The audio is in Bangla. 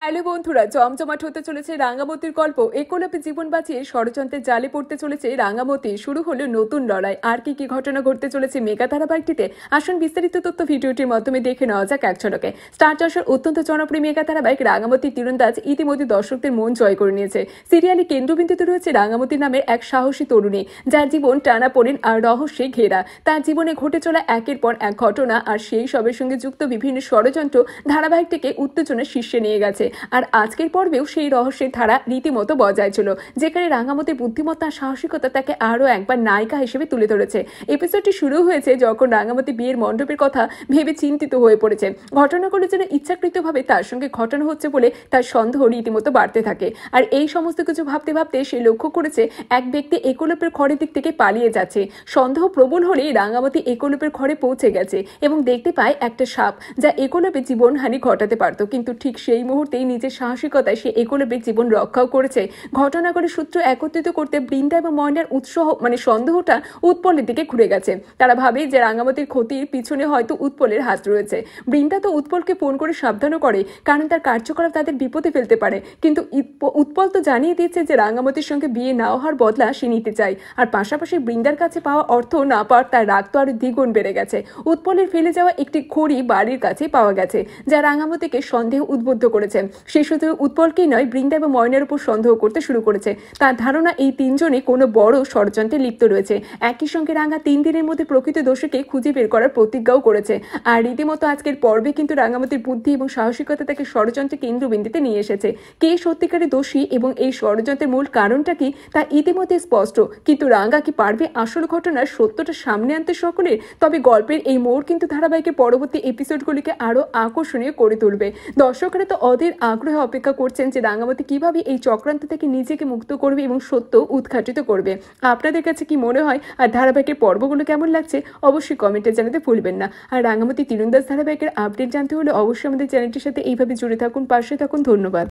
হ্যালো বন্ধুরা, জমজমাট হতে চলেছে রাঙামতির গল্প। একলব্যে জীবন বাঁচিয়ে ষড়যন্ত্রের জালে পড়তে চলেছে রাঙামতি। শুরু হলো নতুন লড়াই। আর কি কি ঘটনা ঘটতে চলেছে মেগা ধারাবাহিকটিতে, আসুন বিস্তারিত তথ্য ভিডিওটির মাধ্যমে দেখে নেওয়া যাক এক ঝলকে। স্টার জলসার অত্যন্ত জনপ্রিয় মেগা ধারাবাহিক রাঙামতি তীরন্দাজ ইতিমধ্যে দর্শকদের মন জয় করে নিয়েছে। সিরিয়ালে কেন্দ্রবিন্দুতে রয়েছে রাঙামতি নামের এক সাহসী তরুণী, যার জীবন টানাপোড়েন আর রহস্যে ঘেরা। তার জীবনে ঘটে চলা একের পর এক ঘটনা আর সেই সবের সঙ্গে যুক্ত বিভিন্ন ষড়যন্ত্র ধারাবাহিকটিকে উত্তেজনার শীর্ষে নিয়ে গেছে। আর আজকের পর্বেও সেই রহস্যের ধারা রীতিমতো বজায় ছিল, যেখানে রাঙামতির বুদ্ধিমত্তা সাহসিকতা তাকে আরও একবার নায়িকা হিসেবে তুলে ধরেছে। এপিসোডটি শুরু হয়েছে যখন রাঙামতি বিয়ের মণ্ডপের কথা ভেবে চিন্তিত হয়ে পড়েছে। ঘটনাগুলো যেন ইচ্ছাকৃতভাবে তার সঙ্গে ঘটনা হচ্ছে বলে তার সন্দেহ রীতিমতো বাড়তে থাকে। আর এই সমস্ত কিছু ভাবতে ভাবতে সে লক্ষ্য করেছে এক ব্যক্তি একলব্যের ঘরের দিক থেকে পালিয়ে যাচ্ছে। সন্দেহ প্রবল হলেই রাঙামতি একলব্যের ঘরে পৌঁছে গেছে এবং দেখতে পায় একটা সাপ, যা একলব্যের জীবনহানি ঘটাতে পারত। কিন্তু ঠিক সেই মুহূর্তেই নিজের সাহসিকতায় সে একলব্যের জীবন রক্ষাও করেছে। ঘটনাগুলোর সূত্র একত্রিত করতে বৃন্দা এবং ময়নার উৎসাহ সন্দেহটা উৎপলের দিকে ঘুরে গেছে। তারা ভাবে যে রাঙামতির ক্ষতির পিছনে হয়তো উৎপলের হাত রয়েছে। বৃন্দা তো উৎপলকে ফোন করে সাবধানও করে, কারণ তার কার্যকলাপ তাদের বিপদে ফেলতে পারে। কিন্তু উৎপল তো জানিয়ে দিয়েছে যে রাঙামতির সঙ্গে বিয়ে না হওয়ার বদলা সে নিতে চায়। আর পাশাপাশি বৃন্দার কাছে পাওয়া অর্থ না পাওয়ার তার রাগ তো আরো দ্বিগুণ বেড়ে গেছে। উৎপলের ফেলে যাওয়া একটি ঘড়ি বাড়ির কাছে পাওয়া গেছে, যা রাঙামতিকে সন্দেহ উদ্বুদ্ধ করেছে। সে শুধু উৎপলকেই নয়, বৃন্দা এবং ময়নার উপর সন্দেহ করতে শুরু করেছে। তার ধারণা এই তিনজনে কোনো বড় ষড়যন্ত্রে লিপ্ত রয়েছে। একই সঙ্গে রাঙা 3 দিনের মধ্যে প্রকৃত দোষীকে খুঁজে বের করার প্রতিজ্ঞাও করেছে। আর রীতিমতো আজকের পর্বে কিন্তু রাঙামতির বুদ্ধি এবং সাহসিকতা তাকে ষড়যন্ত্রের কেন্দ্রবিন্দুতে নিয়ে এসেছে। কে সত্যিকারের দোষী এবং এই ষড়যন্ত্রের মূল কারণটা কি তা ইতিমধ্যে স্পষ্ট। কিন্তু রাঙা কি পারবে আসল ঘটনার সত্যটা সামনে আনতে সকলের? তবে গল্পের এই মোড় কিন্তু ধারাবাহিকের পরবর্তী এপিসোডগুলিকে আরো আকর্ষণীয় করে তুলবে। দর্শকরা তো অধীর আগ্রহে অপেক্ষা করছেন যে রাঙামতি কিভাবে এই চক্রান্ত থেকে নিজেকে মুক্ত করবে এবং সত্য উদ্ঘাটিত করবে। আপনাদের কাছে কি মনে হয়? আর ধারাবাহিকের পর্বগুলো কেমন লাগছে অবশ্যই কমেন্টে জানাতে ভুলবেন না। আর রাঙামতি তীরন্দাজ ধারাবাহিকের আপডেট জানতে হলে অবশ্যই আমাদের চ্যানেলটির সাথে এইভাবে জুড়ে থাকুন, পাশে থাকুন। ধন্যবাদ।